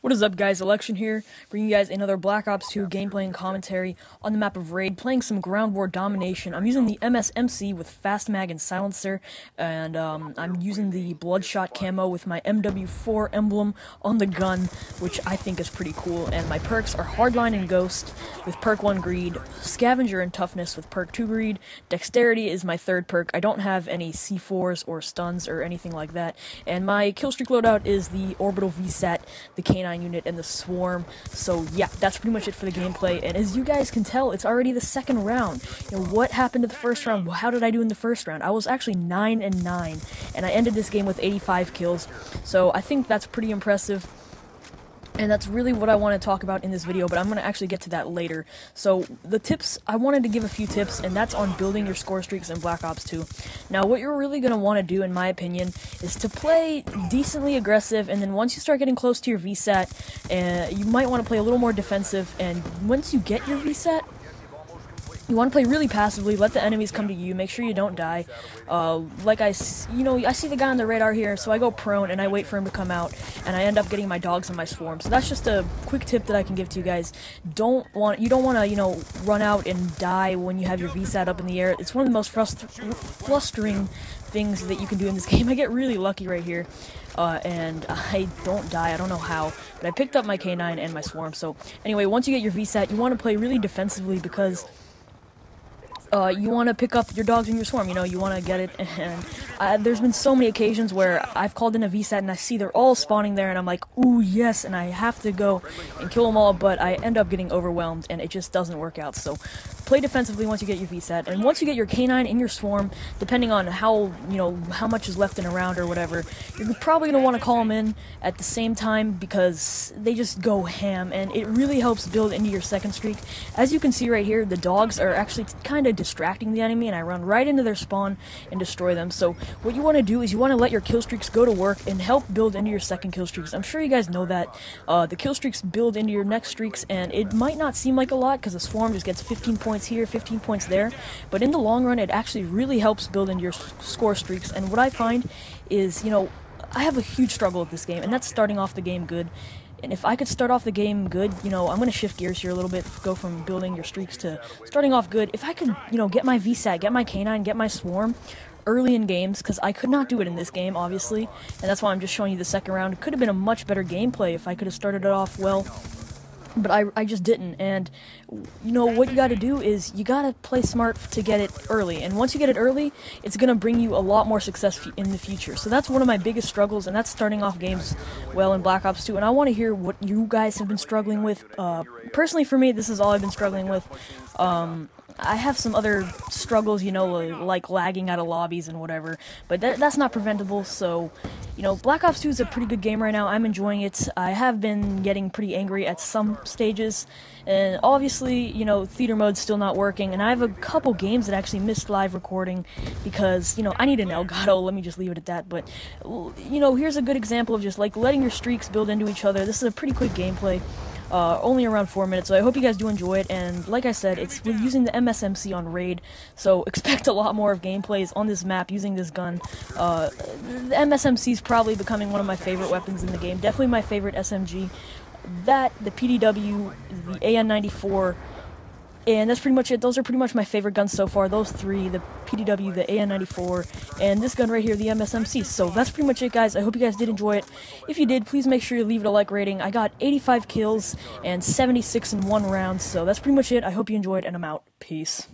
What is up, guys? Election here, bringing you guys another Black Ops 2 gameplay and commentary on the map of Raid, playing some ground war domination. I'm using the MSMC with fast mag and silencer, and I'm using the bloodshot camo with my MW4 emblem on the gun, which I think is pretty cool. And my perks are hardline and ghost with perk 1 greed, scavenger and toughness with perk 2 greed, dexterity is my third perk. I don't have any C4s or stuns or anything like that, and my killstreak loadout is the orbital VSAT, the K9 unit, and the swarm. So yeah, that's pretty much it for the gameplay. And as you guys can tell, it's already the second round. You know, what happened to the first round? Well, how did I do in the first round? I was actually 9-9, and I ended this game with 85 kills. So I think that's pretty impressive. And that's really what I want to talk about in this video, but I'm going to actually get to that later. So, the tips, I wanted to give a few tips, and that's on building your score streaks in Black Ops 2. Now, what you're really going to want to do, in my opinion, is to play decently aggressive, and then once you start getting close to your VSAT, you might want to play a little more defensive, and once you get your VSAT, you want to play really passively, let the enemies come to you, make sure you don't die. I see the guy on the radar here, so I go prone and I wait for him to come out, and I end up getting my dogs and my swarm. So that's just a quick tip that I can give to you guys. You don't want to, run out and die when you have your VSAT up in the air. It's one of the most frustrating things that you can do in this game. I get really lucky right here. And I don't die, I don't know how, but I picked up my K9 and my swarm. So anyway, once you get your VSAT, you want to play really defensively because you want to pick up your dogs and your swarm, you want to get it, and there's been so many occasions where I've called in a VSAT and I see they're all spawning there, and I'm like, ooh, yes, and I have to go and kill them all, but I end up getting overwhelmed, and it just doesn't work out. So play defensively once you get your VSAT, and once you get your K9 in your swarm, depending on how much is left in a round or whatever, you're probably going to want to call them in at the same time because they just go ham, and it really helps build into your second streak. As you can see right here, the dogs are actually kind of distracting the enemy, and I run right into their spawn and destroy them. So what you want to do is you want to let your kill streaks go to work and help build into your second kill streaks. I'm sure you guys know that the kill streaks build into your next streaks, and it might not seem like a lot because the swarm just gets 15 points here, 15 points there, but in the long run it actually really helps build into your score streaks. And what I find is, I have a huge struggle with this game, and that's starting off the game good. And if I could start off the game good, I'm going to shift gears here a little bit, go from building your streaks to starting off good. If I could, get my VSAT, get my K9, get my swarm early in games, because I could not do it in this game, obviously, and that's why I'm just showing you the second round. It could have been a much better gameplay if I could have started it off well, but I just didn't. And what you got to do is you got to play smart to get it early, and once you get it early, it's going to bring you a lot more success in the future. So that's one of my biggest struggles, and that's starting off games well in Black Ops 2, and I want to hear what you guys have been struggling with. Personally for me, this is all I've been struggling with. I have some other struggles, like lagging out of lobbies and whatever, but that's not preventable. So, Black Ops 2 is a pretty good game right now. I'm enjoying it. I have been getting pretty angry at some stages, and obviously, theater mode's still not working, and I have a couple games that actually missed live recording because, I need an Elgato. Let me just leave it at that. But, here's a good example of just, letting your streaks build into each other. This is a pretty quick gameplay. Only around 4 minutes, so I hope you guys do enjoy it, and like I said, it's using the MSMC on Raid, so expect a lot more of gameplays on this map using this gun. The MSMC is probably becoming one of my favorite weapons in the game, definitely my favorite SMG. That, the PDW, the AN94, and that's pretty much it. Those are pretty much my favorite guns so far, those three, the PDW, the AN94, and this gun right here, the MSMC. So that's pretty much it, guys. I hope you guys did enjoy it. If you did, please make sure you leave it a like rating. I got 85 kills and 76 in one round, so that's pretty much it. I hope you enjoyed, and I'm out. Peace.